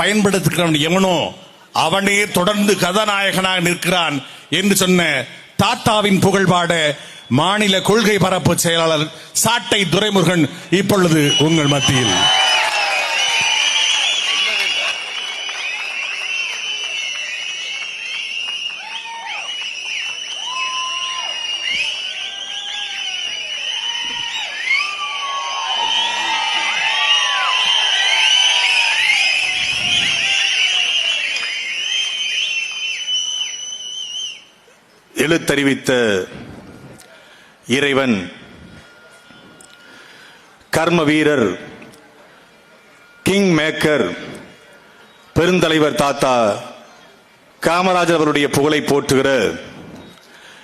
பயன்படுத்துகிறவன் எவனோ அவனே தொடர்ந்து கதாநாயகனாக நிற்கிறான் என்று சொன்ன தாத்தாவின் புகழ்பாட மாநில கொள்கை பரப்பு செயலாளர் சாட்டை துரைமுருகன் இப்பொழுது உங்கள் மத்தியில். எழுத்தறிவித்த இறைவன் கர்ம வீரர் கிங் மேக்கர் பெருந்தலைவர் தாத்தா காமராஜர் அவருடைய புகழை போற்றுகிற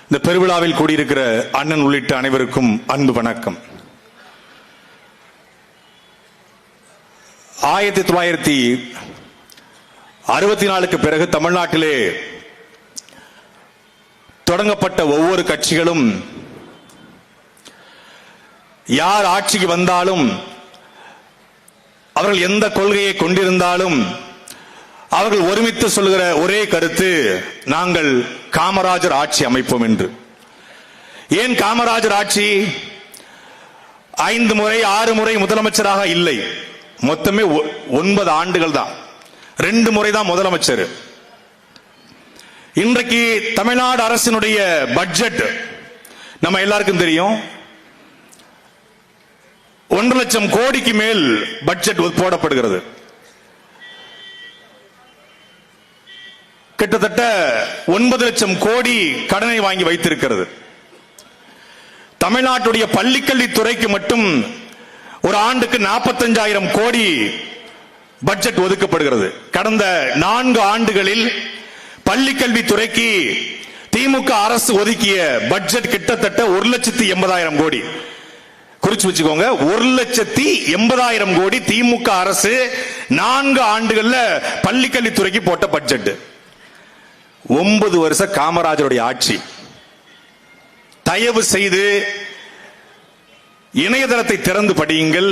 இந்த பெருவிழாவில் கூடியிருக்கிற அண்ணன் உள்ளிட்ட அனைவருக்கும் அன்பு வணக்கம். 1964க்கு பிறகு தமிழ்நாட்டிலே தொடங்கப்பட்ட ஒவ்வொரு கட்சிகளும் யார் ஆட்சிக்கு வந்தாலும் அவர்கள் எந்த கொள்கையை கொண்டிருந்தாலும் அவர்கள் ஒருமித்து சொல்கிற ஒரே கருத்து, நாங்கள் காமராஜர் ஆட்சி அமைப்போம் என்று. ஏன் காமராஜர் ஆட்சி? 5 முறை 6 முறை முதலமைச்சராக இல்லை, மொத்தமே 9 ஆண்டுகள் தான். 2 முறை தான் முதலமைச்சர். இன்றைக்கு தமிழ்நாடு அரசினுடைய பட்ஜெட் நம்ம எல்லாருக்கும் தெரியும். 1 லட்சம் கோடிக்கு மேல் பட்ஜெட் போடப்படுகிறது. கிட்டத்தட்ட 9 லட்சம் கோடி கடனை வாங்கி வைத்திருக்கிறது. தமிழ்நாட்டுடைய பள்ளிக்கல்வித்துறைக்கு மட்டும் ஒரு ஆண்டுக்கு 45,000 கோடி பட்ஜெட் ஒதுக்கப்படுகிறது. கடந்த 4 ஆண்டுகளில் பள்ளிக்கல்வித்துறைக்கு திமுக அரசு ஒதுக்கிய பட்ஜெட் கிட்டத்தட்ட 1,80,000 கோடி. குறிச்சு வச்சுக்கோங்க, 1,80,000 கோடி திமுக அரசு 4 ஆண்டுகள்ல பள்ளிக்கல்வித்துறைக்கு போட்ட பட்ஜெட். 9 வருஷ காமராஜருடைய ஆட்சி. தயவு செய்து இணையதளத்தை திறந்து படியுங்கள்.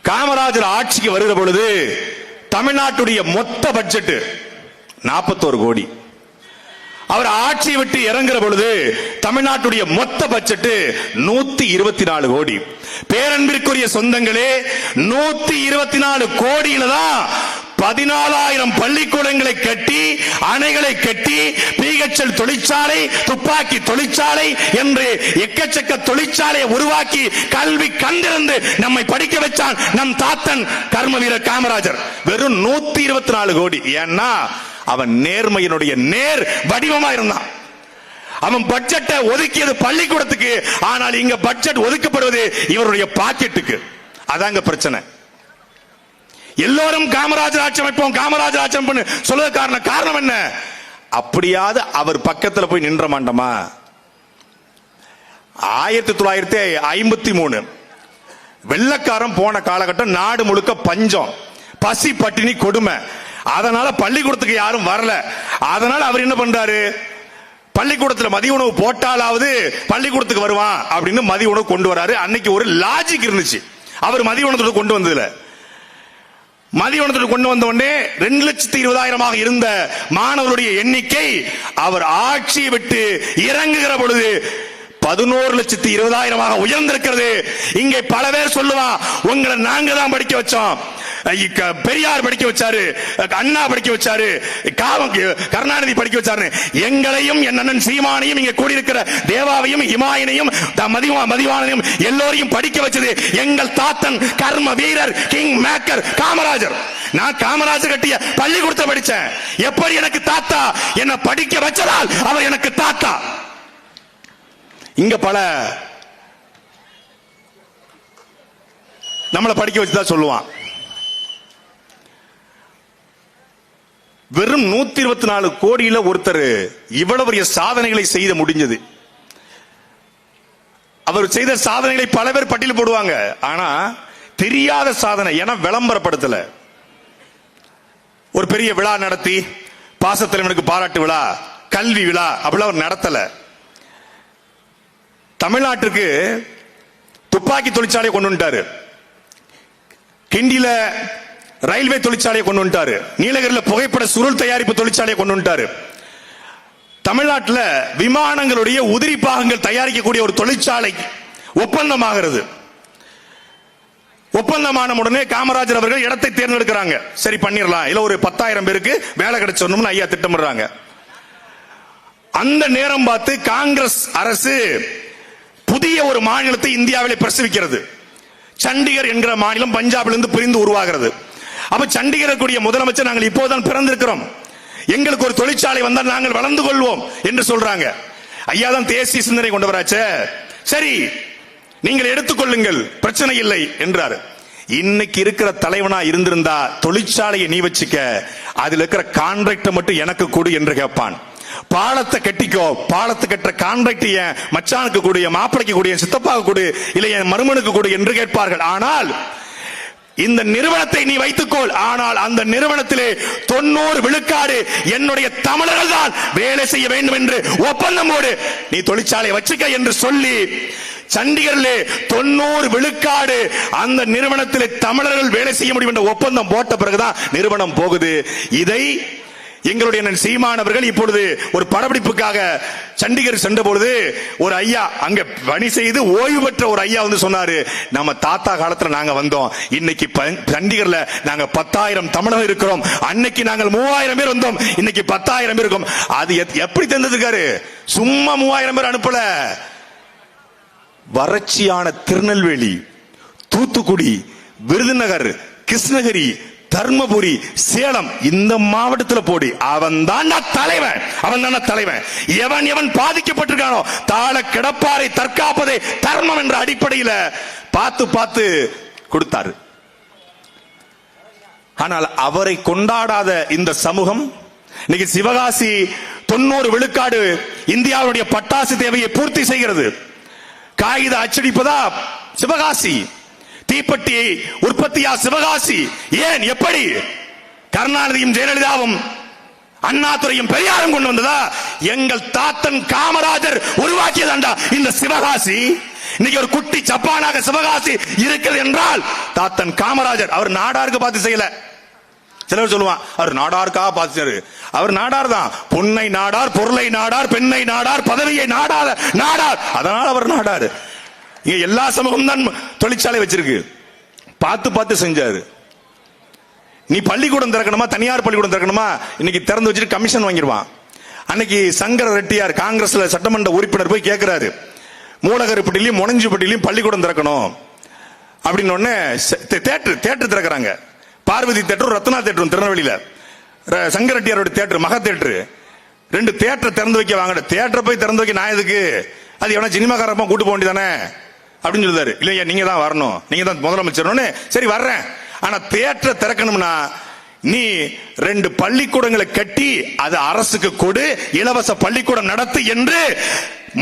காமராஜர் ஆட்சிக்கு வருகிற பொழுது தமிழ்நாட்டுடைய மொத்த பட்ஜெட் 41 கோடி. அவர் ஆட்சியை விட்டு இறங்குற பொழுது தமிழ்நாட்டுடைய மொத்த பட்ஜெட் 124 கோடி. பேரன்பிற்குரிய சொந்தங்களே, 124 கோடியில தான் 14,000 பள்ளிக்கூடங்களை கட்டி, அணைகளை கட்டி, PHL தொழிற்சாலை, துப்பாக்கி தொழிற்சாலை என்று எக்கச்சக்க தொழிற்சாலையை உருவாக்கி கல்வி கண்டிருந்து நம்மை படிக்க வச்சான் நம் தாத்தன் கர்ம வீரர் காமராஜர். வெறும் 124 கோடி. ஏன்னா அவன் நேர்மையினுடைய நேர் வடிவமா இருந்தான். அவன் பட்ஜெட்டை ஒதுக்கியது பள்ளிக்கூடத்துக்கு, ஆனால் இங்க பட்ஜெட் ஒதுக்கப்படுவது இவருடைய பாக்கெட்டுக்கு. அதாங்க பிரச்சனை. எல்லோரும் காமராஜர் ஆட்சி அமைப்போம், காமராஜர் ஆட்சி அமைப்போம் சொல்ல காரணம் என்ன? அப்படியாவது அவர் பக்கத்தில் போய் நின்ற மாட்டோமா? 1953 வெள்ளக்காரன் போன காலகட்டம், நாடு முழுக்க பஞ்சம், பசி, பட்டினி, கொடுமை. அதனால பள்ளிக்கூடத்துக்கு யாரும் வரல. அதனால அவர் என்ன பண்றாரு? பள்ளிக்கூடத்தில் மதிய உணவு போட்டாலாவது பள்ளிக்கூடத்துக்கு வருவான் அப்படின்னு மதிய உணவு கொண்டு வராரு. அன்னைக்கு ஒரு லாஜிக் இருந்துச்சு. அவர் மதிய உணவு கொண்டு வந்ததுல, மதிய உணவு கொண்டு வந்த உடனே 2,20,000 இருந்த மாணவருடைய எண்ணிக்கை அவர் ஆட்சியை விட்டு இறங்குகிற பொழுது 11,20,000 உயர்ந்திருக்கிறது. இங்கே பல பேர் சொல்லுவான், உங்களை நாங்க தான் படிக்க வச்சோம், பெரியார் படிக்க வச்சாரு, அண்ணா படிக்க வச்சாரு, கருணாநிதி படிக்க வச்சாரு. எங்களையும் என் அண்ணன் சீமானையும் இங்க கூடியிருக்கிற தேவாவையும் இமாயினையும் மதிவானையும் எல்லோரையும் படிக்க வச்சது எங்கள் தாத்தன் கர்ம வீரர் கிங் மேக்கர் காமராஜர். நான் காமராஜர் கட்டிய பள்ளிக்கூடத்தை படிச்சேன். எப்படி எனக்கு தாத்தா? என்ன படிக்க வச்சதால் அவர் எனக்கு தாத்தா. இங்க பல நம்மளை படிக்க வச்சுதான் சொல்லுவான். வெறும் 124 கோடியில ஒருத்தர் இவ்வளவு பெரிய சாதனைகளை செய்த முடிஞ்சது. அவர் செய்த சாதனைகளை பல பேர் பட்டியல் போடுவாங்க. ஆனா தெரியாத சாதனை, என விளம்பரப்படுத்தல. ஒரு பெரிய விழா நடத்தி, பாசத்தலைவனுக்கு பாராட்டு விழா, கல்வி விழா அப்படிலாம் அவர் நடத்தல. தமிழ்நாட்டிற்கு துப்பாக்கி தொழிற்சாலை கொண்டு வந்துட்டாரு. கிண்டியில ரயில்வே தொழிற்சாலையை கொண்டு வந்துட்டாரு. நீலகிரியில் புகைப்பட சுருள் தயாரிப்பு தொழிற்சாலையை கொண்டு வந்துட்டாரு. தமிழ்நாட்டில் விமானங்களுடைய உதிரி பாகங்கள் தயாரிக்கக்கூடிய ஒரு தொழிற்சாலை ஒப்பந்தமாகிறது. ஒப்பந்தமான உடனே காமராஜர் அவர்கள் இடத்தை தேர்ந்தெடுக்கிறாங்க. சரி பண்ணிடலாம், இல்ல ஒரு 10,000 பேருக்கு வேலை கிடைச்சோம்னு ஐயா திட்டமிடுறாங்க. அந்த நேரம் பார்த்து காங்கிரஸ் அரசு புதிய ஒரு மாநிலத்தை இந்தியாவிலே பிரசவிக்கிறது. சண்டிகர் என்கிற மாநிலம் பஞ்சாபிலிருந்து பிரிந்து உருவாகிறது. அப்ப சண்டிகர் கூடிய முதலமைச்சர் நாங்கள் இப்போதான் பிறந்திருக்கிறோம், எங்களுக்கு ஒரு தொழிற்சாலை வந்தால் நாங்கள் வளர்ந்து கொள்வோம் என்று சொல்றாங்க. ஐயா தான் தேசிய சிந்தனை கொண்டவராச்சே, சரி நீங்கள் எடுத்துக்கொள்ளுங்கள் பிரச்சனை இல்லை என்றார். இன்னைக்கு இருக்கிற தலைவனா இருந்திருந்தா தொழிற்சாலையை நீ வச்சுக்க, அதுல இருக்கிற கான்ட்ராக்ட் மட்டும் எனக்கு கொடு என்று கேட்பான். பாலத்தை கட்டிக்கோ, பாலத்தை கட்டுற கான்ட்ராக்ட் என் மச்சானுக்கு கொடு, என் மாப்பிளைக்கு கொடு, என் சித்தப்பாவுக்கு கொடு, இல்லை என் மருமனுக்கு கொடு என்று கேட்பார்கள். ஆனால் இந்த நிறுவனத்தை நீ வைத்துக்கொள், ஆனால் அந்த நிறுவனத்திலே 90 விழுக்காடு என்னுடைய தமிழர்கள் தான் வேலை செய்ய வேண்டும் என்று ஒப்பந்தம் போடு, நீ தொழிற்சாலை வச்சுக்க என்று சொல்லி சண்டிகரிலே 90 விழுக்காடு அந்த நிறுவனத்திலே தமிழர்கள் வேலை செய்ய முடியும் என்ற ஒப்பந்தம் போட்ட பிறகுதான் நிறுவனம் போகுது. இதை எங்களுடைய சீமானவர்கள் இப்பொழுது ஒரு படப்பிடிப்புக்காக சண்டிகர் சென்ற பொழுது ஒரு ஐயா அங்க பணி செய்து ஓய்வு பெற்ற ஒரு ஐயா வந்து சொன்னாரு, நம்ம தாத்தா காலத்துல நாங்க வந்தோம், இன்னைக்கு சண்டிகர்ல நாங்க 10,000 தமிழர் இருக்கிறோம், அன்னைக்கு நாங்கள் 3,000 பேர் வந்தோம், இன்னைக்கு 10,000 பேர் இருக்கும். அது எப்படி தந்ததுக்காரு? சும்மா 3,000 பேர் அனுப்பல. வறட்சியான திருநெல்வேலி, தூத்துக்குடி, விருதுநகர், கிருஷ்ணகிரி, தர்மபுரி, சேலம் இந்த மாவட்டத்தில் போடி, அவன் தான் தலைவன், அவன் தான் தலைவன். எவன் எவன் பாதிக்கப்பட்டிருக்கானோ தாழ கிடப்பாரை தற்காப்பதை தர்மம் என்ற அடிப்படையில் பார்த்து பார்த்து கொடுத்தாரு. ஆனால் அவரை கொண்டாடாத இந்த சமூகம் இன்னைக்கு சிவகாசி 90 விழுக்காடு இந்தியாவுடைய பட்டாசு தேவையை பூர்த்தி செய்கிறது. காகித அச்சடிப்பதா சிவகாசி, தீப்பெட்டி உற்பத்தியா சிவகாசி. ஏன் எப்படி? கருணாநிதியும் ஜெயலலிதாவும் அண்ணாதுரையும் பெரியாரும் கொண்டு வந்ததா? எங்கள் தாத்தன் காமராஜர் உருவாக்கியதாண்டா இந்த சிவகாசி. இன்னைக்கு ஒரு குட்டி ஜப்பானாக சிவகாசி இருக்கிறது என்றால் தாத்தன் காமராஜர். அவர் நாடாருக்கு பார்த்து செய்யல. சிலர் சொல்லுவான் அவர் நாடாருக்காக பார்த்து, அவர் நாடார் தான். பொன்னை நாடார், பொருளை நாடார், பெண்ணை நாடார், பதவியை நாடாத நாடார், அதனால் அவர் நாடார். இங்க எல்லா சமூகம் தான் தொழிற்சாலை வச்சிருக்கு, பார்த்து பார்த்து செஞ்சாரு. நீ பள்ளிக்கூடம் திறக்கணுமா, தனியார் பள்ளிக்கூடம் திறக்கணுமா, இன்னைக்கு திறந்து வச்சுட்டு கமிஷன் வாங்கிடுவான். அன்னைக்கு சங்கர ரெட்டியார் காங்கிரஸ்ல சட்டமன்ற உறுப்பினர் போய் கேட்கிறாரு, மூலகருப்பட்டிலையும் முனஞ்சிப்பட்டிலையும் பள்ளிக்கூடம் திறக்கணும் அப்படின்னு. உடனே தேட்டர் திறக்கிறாங்க. பார்வதி தேட்டரும் ரத்னா தேட்டரும் திருநெல்வேலியில, சங்கரெட்டியாரோட தேட்டர் மகா தேட்டர், 2 தேட்டர் திறந்து வைக்க வாங்க. தேட்டரை போய் திறந்து வைக்க நான் எதுக்கு, அது எவனா சினிமாக்காரமா கூட்டு போக வேண்டியதானே அப்படின்னு சொல்லுதாரு. இல்லையா நீங்க தான் வரணும், நீங்க தான் முதலமைச்சர். சரி வர்றேன், ஆனா தேட்டரை திறக்கணும்னா நீ 2 பள்ளிக்கூடங்களை கட்டி அது அரசுக்கு கொடு, இலவச பள்ளிக்கூடம் நடத்து என்று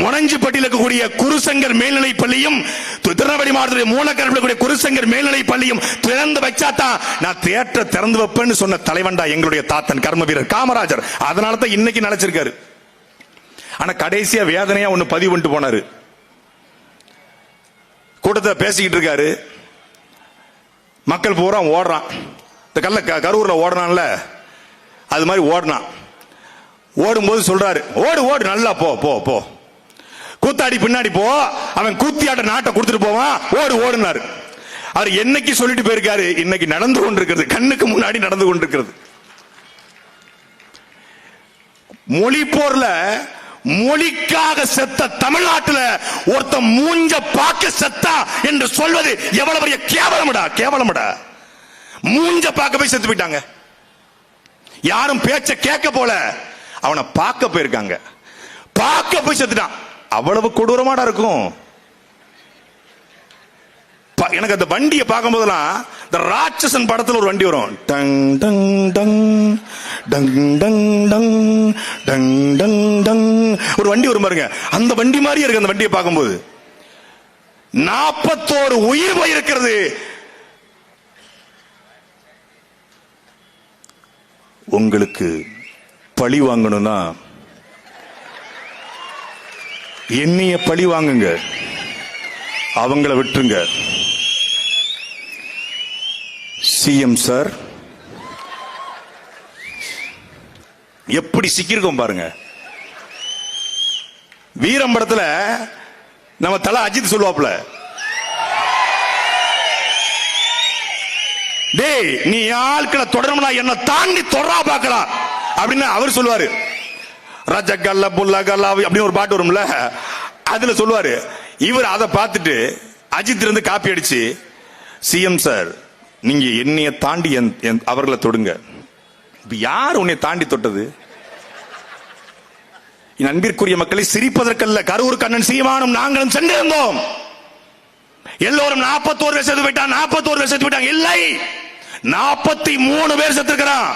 முனஞ்சிப்பட்டியில் இருக்கக்கூடிய குருசங்கர் மேல்நிலை பள்ளியும் திருநெல்வேலி மாவட்டத்தில் மூலக்கரப்பில் குருசங்கர் மேல்நிலை பள்ளியும் திறந்து வச்சாதான் நான் தேட்டரை திறந்து வைப்பேன்னு சொன்ன தலைவன்டா எங்களுடைய தாத்தன் கர்ம வீரர் காமராஜர். அதனால தான் இன்னைக்கு நினைச்சிருக்காரு. ஆனா கடைசியா வேதனையா ஒண்ணு பதிவு பண்ணிட்டு போனாரு. கூட்டத்தில் பேசிக்கிட்டு இருக்காரு, மக்கள் பூரா ஓடுறான். இந்த கரூர்ல ஓடுறான்ல, அது மாதிரி ஓடுனான். ஓடும்போது சொல்றாரு, ஓடு ஓடு நல்லா போ போ போ, கூத்தாடி பின்னாடி போ, அவன் கூத்தியாட்ட நாட்டை கொடுத்துட்டு போவான், ஓடு ஓடுனாரு. அவர் என்னைக்கு சொல்லிட்டு போயிருக்காரு, இன்னைக்கு நடந்து கொண்டிருக்கிறது, கண்ணுக்கு முன்னாடி நடந்து கொண்டிருக்கிறது. மொழி போர்ல மொழிக்காக செத்த தமிழ்நாட்டில் ஒருத்த மூஞ்ச பாக்க செத்தா என்று சொல்வது எவ்வளவு பெரிய கேவலமடா, கேவலமடா. மூஞ்ச பார்க்க போய் செத்து போயிட்டாங்க. யாரும் பேச்ச கேட்க போல, அவனை பார்க்க போயிருக்காங்க, பார்க்க போய் செத்துட்டான். அவ்வளவு கொடூரமாடா இருக்கும். எனக்கு அந்த வண்டியை பார்க்கும் போதெல்லாம் இந்த ராட்சசன் படத்துல ஒரு வண்டி வரும், tongue tongue tongue tongue tongue tongue tongue tongue tongue ஒரு வண்டி வரும் பாருங்க, அந்த வண்டி மாதிரியே இருக்கு அந்த வண்டியை பார்க்கும்போது. 41 உயிர் போயிருக்கிறது. உங்களுக்கு பழி வாங்கணும்னா என்னைய பழி வாங்குங்க, அவங்கள விட்டுருங்க. சிஎம் சார் எப்படி சிக்கிருக்கோம் பாருங்க. வீரம் படத்துல நம்ம தல அஜித் சொல்லுவாப்ல, டேய் நீ ஆட்களை தொடரணும்னா என்ன தாண்டி தொடரா பார்க்கலாம் அப்படின்னு அவர் சொல்லுவாரு. ரஜகல்ல புல்லகல்ல அப்படின்னு ஒரு பாட்டு வரும்ல, அதுல சொல்லுவாரு. இவர் அதை பார்த்துட்டு அஜித் இருந்து காப்பி அடிச்சு, சிஎம் சார் நீங்க என்னைய தாண்டி அவர்களை தொடுங்க. இப்ப யார் உன்னை தாண்டி தொட்டது? என் அன்பிற்குரிய மக்களை, சிரிப்பதற்கல்ல, கரூர் கண்ணன் சீமானும் நாங்களும் சென்றிருந்தோம். எல்லோரும் 41 பேர் செத்து போயிட்டாங்க, 41 பேர் செத்து போயிட்டாங்க. இல்லை, 43 பேர் செத்துக்கிறான்.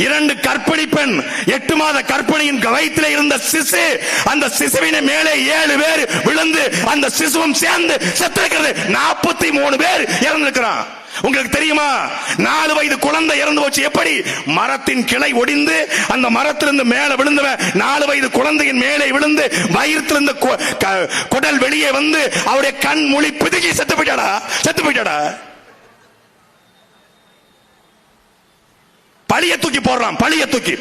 2 கர்ப்பிணி பெண், 8 மாத கர்ப்பிணியின் வயிற்றில் இருந்த சிசு, அந்த சிசுவின் மேலே 7 பேர் விழுந்து அந்த சிசுவும் சேர்ந்து செத்திருக்கிறது. 43 பேர் இறந்திருக்கிறான். உங்களுக்கு தெரியுமா, 4 வயது குழந்தை இறந்து போச்சு. எப்படி? மரத்தின் கிளை ஒடிந்து அந்த மரத்திலிருந்து மேல விழுந்தவன் 4 வயது குழந்தையின் மேலே விழுந்து வயிற்றிலிருந்து குடல் வெளியே வந்து அவருடைய கண் மொழி பிதுகி செத்து போயிட்டாடா. பழிய தூக்கி போடுறான், பழிய தூக்கி.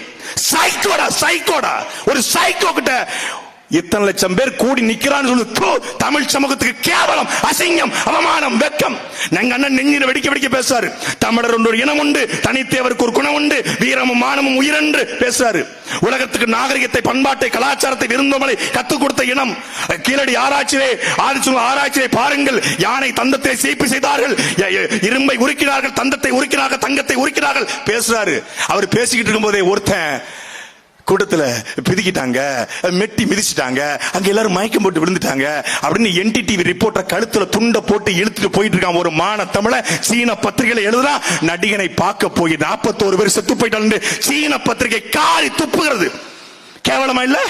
சைக்கோடா ஒரு சைக்கோ கிட்ட இத்தனை லட்சம் பேர் கூடி நிக்கிறான்னு சொல்லி தமிழ் சமூகத்துக்கு கேவலம், அசிங்கம், அவமானம், வெக்கம். எங்க அண்ணன் நெஞ்சில வெடிக்க பேசுறாரு. தமிழர் ஒரு இனம் உண்டு, தனித்தேவருக்கு ஒரு குணம் உண்டு, வீரமும் மானமும் உயிரென்று பேசுறாரு. உலகத்துக்கு நாகரிகத்தை, பண்பாட்டை, கலாச்சாரத்தை, விருந்தோமலை கத்துக் கொடுத்த இனம். கீழடி ஆராய்ச்சியை பாருங்கள். யானை தந்தத்தை சீப்பு செய்தார்கள், இரும்பை உருக்கினார்கள், தந்தத்தை உருக்கினார்கள், தங்கத்தை உருக்கினார்கள் பேசுறாரு. அவர் பேசிக்கிட்டு இருக்கும் போதே ஒருத்தன் கூட்டத்துல பிதிக்கிட்டாங்க, மெட்டி மிதிச்சிட்டாங்க, அங்க எல்லாரும் மயக்கம் போட்டு விழுந்துட்டாங்க அப்படின்னு NDTV ரிப்போர்ட்டர் கழுத்துல துண்ட போட்டு இழுத்துட்டு போயிட்டு இருக்கான். ஒரு மான தமிழ சீன பத்திரிகையில எழுதுறான், நடிகனை பார்க்க போய் 41 பேர் செத்து போயிட்டாங்க. சீன பத்திரிகை காரி துப்புகிறது. கேவலமா இல்ல?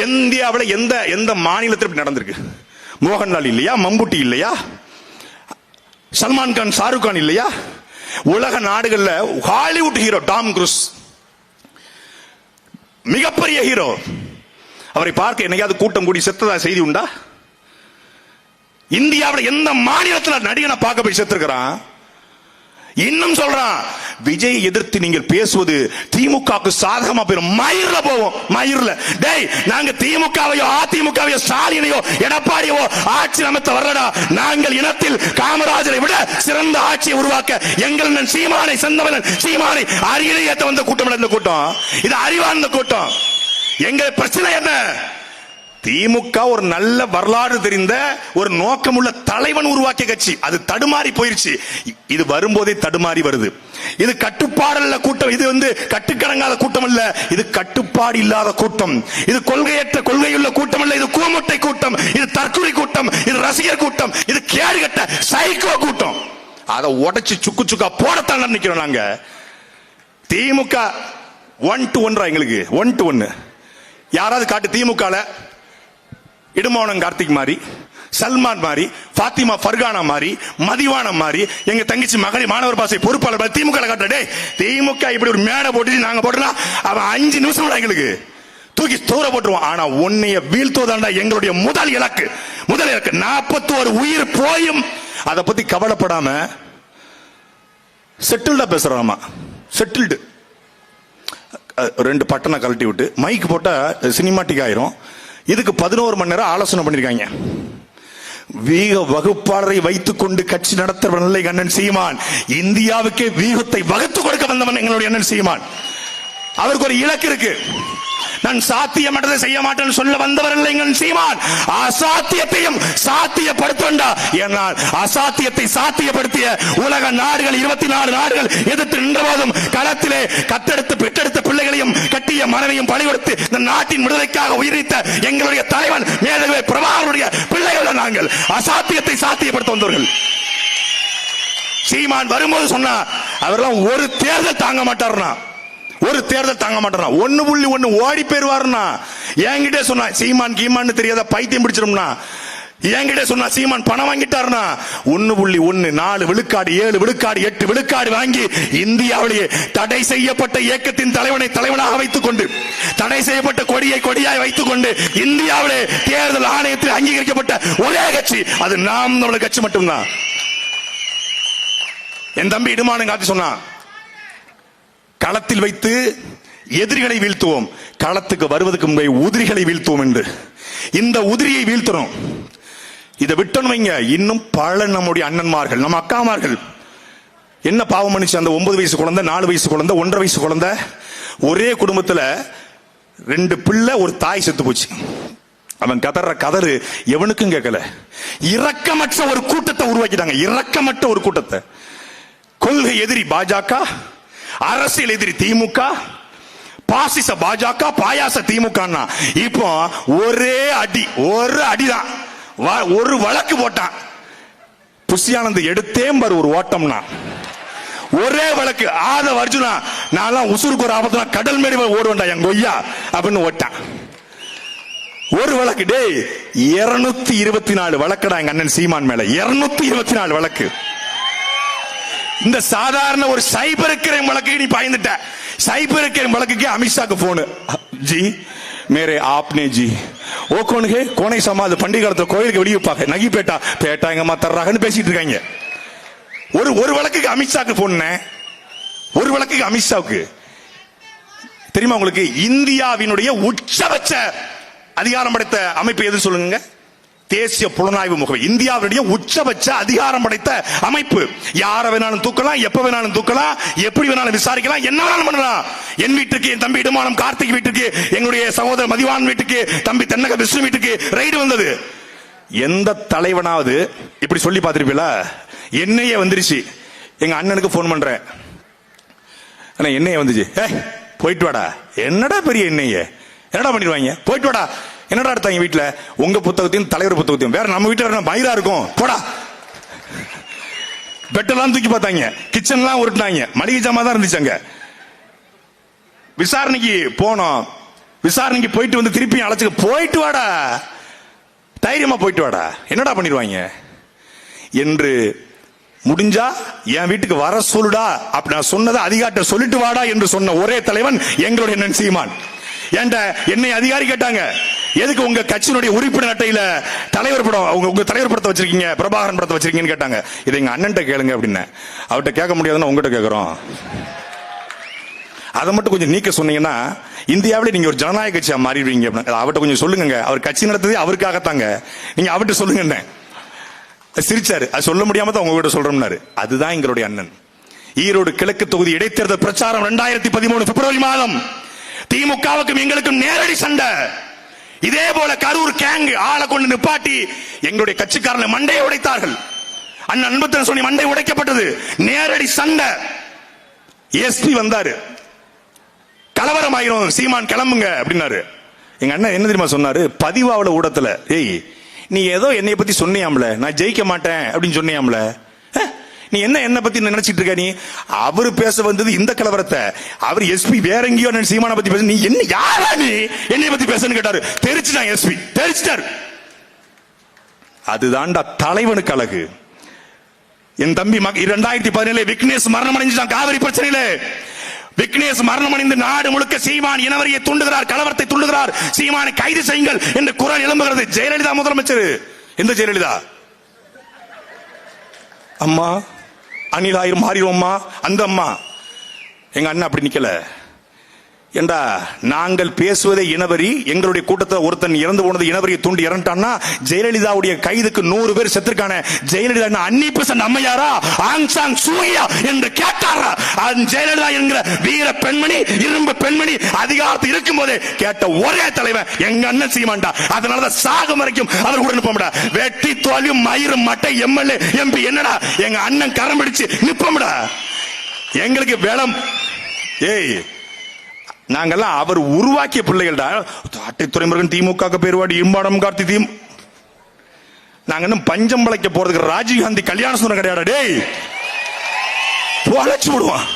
இந்தியாவில் எந்த மாநிலத்தில் நடந்திருக்கு? மோகன்லால் இல்லையா? மம்புட்டி இல்லையா? சல்மான் கான், ஷாருக் கான் இல்லையா? உலக நாடுகள்ல ஹாலிவுட் ஹீரோ டாம் குரூஸ் மிகப்பெரிய ஹீரோ. அவரை பார்க்க என்னையாவது கூட்டம் கூடி செத்ததா செய்தி உண்டா? இந்தியாவில் எந்த மாநிலத்தில் நடிகனை பார்க்க போய் செத்துருக்கிறான்? இன்னும் சொல்றான், விஜய் எதிர்த்து நீங்கள் பேசுவது திமுகவுக்கு சாதகமா போயிடும். மயிர்ல போவோம், மயிர்ல. டேய், நாங்க திமுகவையோ அதிமுகவையோ ஸ்டாலினையோ எடப்பாடியோ ஆட்சி அமைத்த வரலடா. நாங்கள் இனத்தில் காமராஜரை விட சிறந்த ஆட்சியை உருவாக்க எங்கள் சீமானை செந்தவன் சீமானை அருகிலே ஏத்த வந்த கூட்டம். இந்த கூட்டம் இது அறிவார்ந்த கூட்டம். எங்க பிரச்சனை என்ன? திமுக ஒரு நல்ல வரலாறு தெரிந்த ஒரு நோக்கமுள்ள தலைவன் உருவாக்கிய கட்சி. அது தடுமாறி போயிருச்சு. இது வரும்போதே தடுமாறி வருது. இது கட்டுப்பாடல்ல கூட்டம். இது கட்டுக்கடங்காத கூட்டம் அல்ல. இது கட்டுப்பாடு இல்லாத கூட்டம். இது கொள்கையற்ற, கொள்கையுள்ள கூட்டம் அல்ல. இது கூமுட்டை கூட்டம், இது தற்கொலை கூட்டம், இது ரசிகர் கூட்டம், இது கேடுகட்ட சைக்கோ கூட்டம். அதை உடைச்சு சுக்கு சுக்கா போடத்தான் நினைக்கிறோம் நாங்க. திமுக 1 to 1 எங்களுக்கு 1 to 1. யாராவது காட்டு திமுக இடுமோனம் கார்த்திக் மாதிரி, சல்மான் மாதிரி, பாத்திமா ஃபர்கானா மாதிரி, மதிவானா மாதிரி, எங்க தங்கச்சி மகளிர் மாணவர் பாசை பொறுப்பாளர் திமுக காட்டுறே. திமுக இப்படி ஒரு மேடை போட்டு நாங்க போட்டோம்னா அவன் 5 நிமிஷம் எங்களுக்கு தூக்கி தூர போட்டுருவான். ஆனா உன்னைய வீழ்த்துவதாண்டா எங்களுடைய முதல் இலக்கு. 41 உயிர் போயும் அதை பத்தி கவலைப்படாம செட்டில்டா பேசுறாமா. செட்டில்டு 2 பட்டனை கழட்டி விட்டு மைக் போட்டா சினிமாட்டிக் ஆயிரும். இதுக்கு 11 மணி நேரம் ஆலோசனை பண்ணிருக்காங்க. வீக வகுப்பாளரை வைத்துக் கொண்டு கட்சி நடத்துறவன் இல்லை அண்ணன் சீமான். இந்தியாவுக்கே வீகத்தை வகுத்து கொடுக்க வந்தவன் எங்களுடைய அண்ணன் சீமான். அவருக்கு ஒரு இலக்கு இருக்கு. நான் சாத்தியமற்றதை செய்ய மாட்டேன்னு சொல்ல வந்தவர் இல்லை எங்கள் சீமான். அசாத்தியத்தையும் சாத்தியப்படுத்த, ஏனால் அசாத்தியத்தை சாத்தியப்படுத்திய உலக நாடுகள் 24 நாடுகள் எதிர்த்து நின்றபோதும் களத்திலே கத்தெடுத்து பெற்றெடுத்த பிள்ளைகளையும் கட்டிய மனைவியும் பணிகொடுத்து இந்த நாட்டின் விடுதலைக்காக உயிரித்த எங்களுடைய தலைவன் மேதகவே பிரபாகருடைய பிள்ளைகள் நாங்கள். அசாத்தியத்தை சாத்தியப்படுத்த வந்தவர்கள். சீமான் வரும்போது சொன்னா அவரெல்லாம் ஒரு தேர்தல் தாங்க மாட்டார்னா, ஒரு தேர்தல் தாங்க மாட்டான். 1.1 ஓடி போயிருவாருன்னா என்கிட்ட சொன்னா சீமான் கீமான்னு தெரியாத பைத்தியம் பிடிச்சிரும்னா. என்கிட்ட சொன்னா சீமான் பணம் வாங்கிட்டாருன்னா 1.1 4 விழுக்காடு 7 விழுக்காடு 8 விழுக்காடு வாங்கி இந்தியாவிலேயே தடை செய்யப்பட்ட இயக்கத்தின் தலைவனாக வைத்துக் கொண்டு, தடை செய்யப்பட்ட கொடியாய் வைத்துக் கொண்டு இந்தியாவிலே தேர்தல் ஆணையத்தில் அங்கீகரிக்கப்பட்ட ஒரே கட்சி அது நாம் தமிழர் கட்சி மட்டும்தான். என் தம்பி இடுமானம் காட்டி சொன்னா, களத்தில் வைத்து எதிரிகளை வீழ்த்துவோம், களத்துக்கு வருவதற்கு முன்பே உதிரிகளை வீழ்த்துவோம் என்று. இந்த உதிரியை வீழ்த்தணும். இதை விட்டோம் வைங்க, இன்னும் பல நம்முடைய அண்ணன்மார்கள், நம்ம அக்காமார்கள் என்ன பாவம் பண்ணிச்சு. அந்த 9 வயசு குழந்தை, 4 வயசு குழந்தை, 1.5 வயசு குழந்தை, ஒரே குடும்பத்துல 2 பிள்ளை, ஒரு தாய் செத்து போச்சு. அவன் கதற கதறு எவனுக்கும் கேட்கல. இரக்கமற்ற ஒரு கூட்டத்தை உருவாக்கிட்டாங்க, இரக்கமற்ற ஒரு கூட்டத்தை. கொள்கை எதிரி பாஜக, அரசியல் எதிரி திமுக, பாசிச பாஜக, பாயாச திமுக. இப்போ ஒரே அடி, ஒரு அடிதான், ஒரு வழக்கு போட்டான். புஷியானந்த் எடுத்தேன் பாரு ஒரு ஓட்டம்னா, ஒரே வழக்கு. ஆதவ அர்ஜுனா, நான் உசுருக்கு ஒரு ஆபத்துனா கடல் மேடி ஓடுவேண்டா என் கொய்யா அப்படின்னு ஓட்டான். ஒரு வழக்கு. டே 224 வழக்குடா எங்க அண்ணன் சீமான் மேல, 224 வழக்கு. இந்த சாதாரண ஒரு சைபர் கிரைம் வழக்கு நீ பாய்ந்துட்ட. சைபர் கிரைம் வழக்குக்கு அமித்ஷாக்கு போனு, ஜி மேரே ஆப்னே ஜி ஓ கோனுகே கோனை சமாது பண்டிகை காலத்துல கோயிலுக்கு வெளியே வைப்பாங்க, நகி பேட்டா பேட்டா எங்கம்மா தர்றாங்கன்னு பேசிட்டு இருக்காங்க. ஒரு வழக்குக்கு அமித்ஷாக்கு போன, ஒரு வழக்குக்கு அமித்ஷாவுக்கு. தெரியுமா உங்களுக்கு, இந்தியாவினுடைய உச்சபட்ச அதிகாரம் படைத்த அமைப்பு எது சொல்லுங்க? தேசிய புலனாய்வு முகமை. இந்தியாவுடைய உச்சபட்ச அதிகாரம் படைத்த அமைப்பு. யார வேணாலும் தூக்கலாம், எப்ப வேணாலும் தூக்கலாம், எப்படி வேணாலும் விசாரிக்கலாம், என்ன வேணாலும் பண்ணலாம். என் வீட்டுக்கு, என் தம்பி இடுமானம் கார்த்திக் வீட்டுக்கு, எங்களுடைய சகோதரர் மதிவான் வீட்டுக்கு, தம்பி தென்னக விஷ்ணு வீட்டுக்கு ரைடு வந்தது. எந்த தலைவனாவது இப்படி சொல்லி பார்த்திருப்பீங்களா? என்னையே வந்துருச்சு, எங்க அண்ணனுக்கு போன் பண்றேன், என்னையே வந்துச்சு, போயிட்டு வாடா. என்னடா பெரிய என்னையே, என்னடா பண்ணிடுவாங்க, போயிட்டு வாடா. என்னடா எடுத்தாங்க வீட்டுல? உங்க புத்தகத்தையும் தலைவர் புத்தகத்தையும். வேற நம்ம வீட்டுல மயிரா இருக்கும், போடா. பெட்டெல்லாம் தூக்கி பார்த்தாங்க, கிச்சன்லாம் உருட்டாங்க, மளிகை ஜாமா தான் இருந்துச்சாங்க. விசாரணைக்கு போனோம், விசாரணைக்கு போயிட்டு வந்து திருப்பி அழைச்சு, போயிட்டு வாடா, தைரியமா போயிட்டு வாடா, என்னடா பண்ணிடுவாங்க என்று. முடிஞ்சா என் வீட்டுக்கு வர சொல்லுடா, அப்படி நான் சொன்னதை அதிகாரிட்ட சொல்லிட்டு வாடா என்று சொன்ன ஒரே தலைவன் எங்களுடைய அண்ணன் சீமான். என்னை அதிகாரி கேட்டாங்க, எதுக்கு உங்க கட்சியினுடைய உறுப்பினர் அட்டையில தலைவர் படம், உங்க தலைவர் படத்தை வச்சிருக்கீங்க, பிரபாகரன் படத்தை வச்சிருக்கீங்கன்னு கேட்டாங்க. இதை எங்க அண்ணன்ட்ட கேளுங்க அப்படின்னு. அவர்கிட்ட கேட்க முடியாதுன்னு உங்ககிட்ட கேட்கிறோம். அதை மட்டும் கொஞ்சம் நீக்க சொன்னீங்கன்னா இந்தியாவிலே நீங்க ஒரு ஜனநாயக கட்சியா மாறிடுவீங்க. அவர்கிட்ட கொஞ்சம் சொல்லுங்க, அவர் கட்சி நடத்ததே அவருக்காகத்தாங்க, நீங்க அவர்கிட்ட சொல்லுங்க. சிரிச்சாரு, அது சொல்ல முடியாம தான் உங்ககிட்ட சொல்றோம்னாரு. அதுதான் எங்களுடைய அண்ணன். ஈரோடு கிழக்கு தொகுதி இடைத்தேர்தல் பிரச்சாரம் 2013 பிப்ரவரி மாதம். திமுகவுக்கும் எங்களுக்கும் நேரடி சண்டை. இதே போல கரூர் கேங் ஆளை கொண்டு நிப்பாட்டி எங்களுடைய கட்சிக்காரனை மண்டையை உடைத்தார்கள். அண்ணன் அன்புத்தன் சொல்லி மண்டை உடைக்கப்பட்டது. நேரடி சண்டை. எஸ்பி வந்தாரு, கலவரம் ஆயிரும், சீமான் கிளம்புங்க அப்படின்னாரு. எங்க அண்ணன் என்ன தெரியுமா சொன்னாரு? பதிவாவல ஊடகத்துல, ஏய் நீ ஏதோ என்னை பத்தி சொன்னியாம்ல, நான் ஜெயிக்க மாட்டேன் அப்படின்னு சொன்னியாம்ல, நீ என்ன பத்தி நினைச்சிட்டு இருக்க? நீ அவரு பேச வந்தது இந்த கலவரத்தை, அவர் எஸ்பி வேற எங்கேயோ சீமான பத்தி பேச, நீ என்ன யாரா நீ என்னை பத்தி பேசன்னு கேட்டாரு. தெரிச்சுட்டான் எஸ்பி, தெரிச்சுட்டாரு. அதுதான்டா தலைவனுக்கு அழகு. என் தம்பி 2017 விக்னேஷ் மரணம் அடைஞ்சான் காவிரி பிரச்சனையில. விக்னேஷ் மரணம் அடைந்து நாடு முழுக்க சீமான் இனவரியை தூண்டுகிறார், கலவரத்தை தூண்டுகிறார், சீமானை கைது செய்யுங்கள் என்று குரல் எழும்புகிறது. ஜெயலலிதா முதலமைச்சர். எந்த ஜெயலலிதா? அம்மா அணில் ஆயிரம் மாறிடுவோம்மா, அந்த அம்மா. எங்க அண்ணன் அப்படி நிக்கல. ஏண்டா நாங்கள் பேசுவதே இனவரி, எங்களுடைய கூட்டத்தில் ஒருத்தன் இறந்து போனது இனவரியை தூண்டி இறந்துட்டான்னா ஜெயலலிதாவுடைய கைதுக்கு 100 பேர் செத்துருக்கான. ஜெயலலிதா அன்னிபெசன்ட் அம்மையாரா, ஆங் சாங் சூகியா என்று கேட்டாரா? ஜெயலலிதா என்கிற வீர பெண்மணி, இரும்பு பெண்மணி அதிகாரத்தில் இருக்கும் போதே கேட்ட ஒரே தலைவன் எங்க அண்ணன் சீமான்டா. அதனாலதான் சாகும் வரைக்கும் அவர் கூட நிப்போம்டா. வெட்டி தோல்வியும் மயிரும் மட்டை எம்எல்ஏ எம்பி என்னடா எங்க அண்ணன் கரம் பிடிச்சு நிப்போம்டா. எங்களுக்கு வேலம். ஏய் நாங்கெல்லாம் அவர் உருவாக்கிய பிள்ளைகள்டா. ஆட்டை துறைமுருகன் திமுக பேருவாடி இம்பாடம் கார்த்தி தீம். நாங்க இன்னும் பஞ்சம் பழைக்க போறதுக்கு ராஜீவ்காந்தி கல்யாண சுந்தரம் கிடையாது. டேய் தொலைச்சு விடுவான்.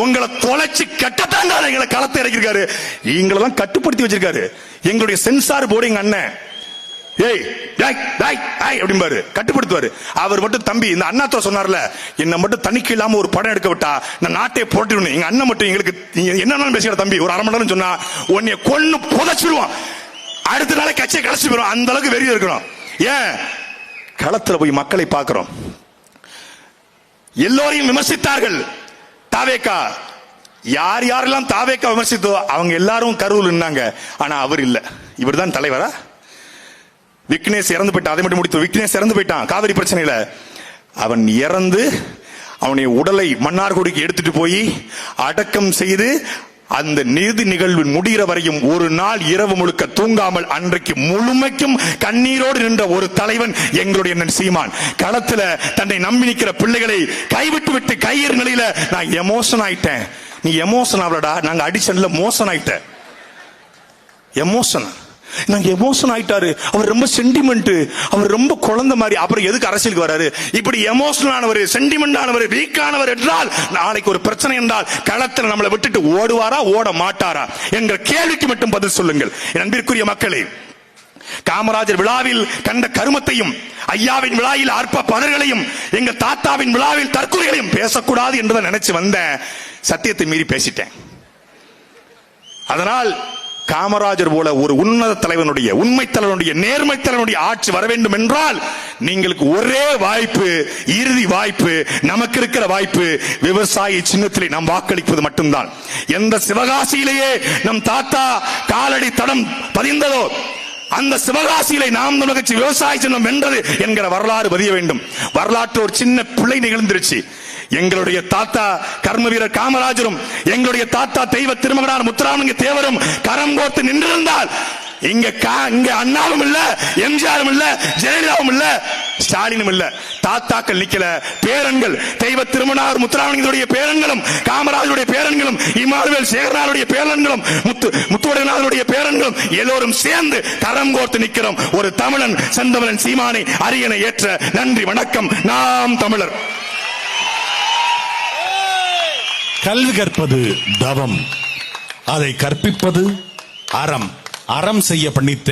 உங்களை தொலைச்சு கட்டத்தான் எங்களை களத்தை இறக்கிருக்காரு. எங்களெல்லாம் கட்டுப்படுத்தி வச்சிருக்காரு. எங்களுடைய சென்சார் போர்டு எங்க அண்ணன். ஏய் அப்படிம்பாரு, கட்டுப்படுத்துவாரு. அவர் மட்டும் தம்பி இந்த அண்ணாத்தோ சொன்னார்ல, என்ன மட்டும் தணிக்கை இல்லாம ஒரு படம் எடுக்க விட்டா நான் நாட்டை போட்டுடணும். எங்க அண்ணன் மட்டும் எங்களுக்கு என்னன்னு பேசுற தம்பி ஒரு அரை மணி நேரம் சொன்னா உன்னைய கொன்னு புதைச்சிடுவான். அடுத்த நாளே கட்சியை கலைச்சு போயிடும். அந்த அளவுக்கு வெறிய இருக்கணும். ஏன் களத்துல போய் மக்களை பார்க்கிறோம். எல்லோரையும் விமர்சித்தார்கள். தாவேகா யார் யாரெல்லாம் தாவேக்க விமர்சித்தோ அவங்க எல்லாரும் கருவில் நின்னாங்க. ஆனா அவர் இல்ல. இவர் தான் தலைவரா? விக்னேஷ் இறந்து போயிட்டான். அதை மட்டும் முடித்து. விக்னேஷ் இறந்து போயிட்டான் காவிரி பிரச்சனையில. அவன் இறந்து அவனுடைய உடலை மன்னார்குடிக்கு எடுத்துட்டு போய் அடக்கம் செய்து அந்த நீதி நிகழ்வு முடிகிற வரையும் ஒரு நாள் இரவு முழுக்க தூங்காமல் அன்றைக்கு முழுமைக்கும் கண்ணீரோடு நின்ற ஒரு தலைவன் எங்களுடைய அண்ணன் சீமான். களத்துல தன்னை நம்பி நிற்கிற பிள்ளைகளை கைவிட்டு விட்டு கையேறு நிலையில நான் எமோஷன் ஆயிட்டேன். நீ எமோஷன் ஆகலடா, நாங்க அடிஷன்ல மோசன் ஆயிட்டேன். எமோஷன் நாங்க எமோஷன் ஆயிட்டாரு. அவர் ரொம்ப சென்டிமெண்ட், அவர் ரொம்ப குழந்தை மாதிரி. அப்புறம் எதுக்கு அரசியலுக்கு வராரு? இப்படி எமோஷனல் ஆனவர், சென்டிமெண்ட் ஆனவர், வீக் ஆனவர் என்றால் நாளைக்கு ஒரு பிரச்சனை என்றால் களத்தில் நம்மளை விட்டுட்டு ஓடுவாரா ஓட மாட்டாரா என்ற கேள்விக்கு மட்டும் பதில் சொல்லுங்கள். என் அன்பிற்குரிய மக்களே, காமராஜர் விழாவில் கண்ட கருமத்தையும், ஐயாவின் விழாவில் அற்ப பதர்களையும், எங்க தாத்தாவின் விழாவில் தற்கொலைகளையும் பேசக்கூடாது என்று நினைச்சு வந்த சத்தியத்தை மீறி பேசிட்டேன். அதனால் காமராஜர் போல ஒரு உன்னத தலைவனுடைய, உண்மை தலைவனுடைய, நேர்மை தலைவனுடைய ஆட்சி வர வேண்டும் என்றால் நீங்களுக்கு ஒரே வாய்ப்பு, இறுதி வாய்ப்பு, நமக்கு இருக்கிற வாய்ப்பு விவசாயி சின்னத்திலே நாம் வாக்களிப்பது மட்டும்தான். எந்த சிவகாசியிலேயே நம் தாத்தா காலடி தடம் பதிந்ததோ அந்த சிவகாசியிலே நாம் தமிழக விவசாய சின்னம் வென்றது என்கிற வரலாறு பதிய வேண்டும். வரலாற்று ஒரு சின்ன பிழை நிகழ்ந்துருச்சு. எங்களுடைய தாத்தா கர்ம வீரர் காமராஜரும் எங்களுடைய தாத்தா தெய்வ திருமகனார் முத்துராமலிங்க தேவரும் கரம் கோர்த்து நின்றிருந்தால் இங்க அண்ணாவும் இல்ல, எம்ஜிஆரும் இல்ல, ஜெயலலிதாவும் இல்ல, ஸ்டாலினும் இல்ல. தாத்தாக்கள் நிக்கல, பேரன்கள் தெய்வ திருமணார் முத்துராமலிங்கருடைய பேரன்களும், காமராஜருடைய பேரன்களும், இமானுவேல் சேகரனாருடைய பேரன்களும், முத்துவடநாதருடைய பேரன்களும் எல்லோரும் சேர்ந்து கரம் கோர்த்து நிக்கிறோம். ஒரு தமிழன் செந்தமிழன் சீமானை அரியணை ஏற்ற. நன்றி, வணக்கம். நாம் தமிழர். கல்வி கற்பது தவம், அதை கற்பிப்பது அறம். அறம் செய்ய பணித்த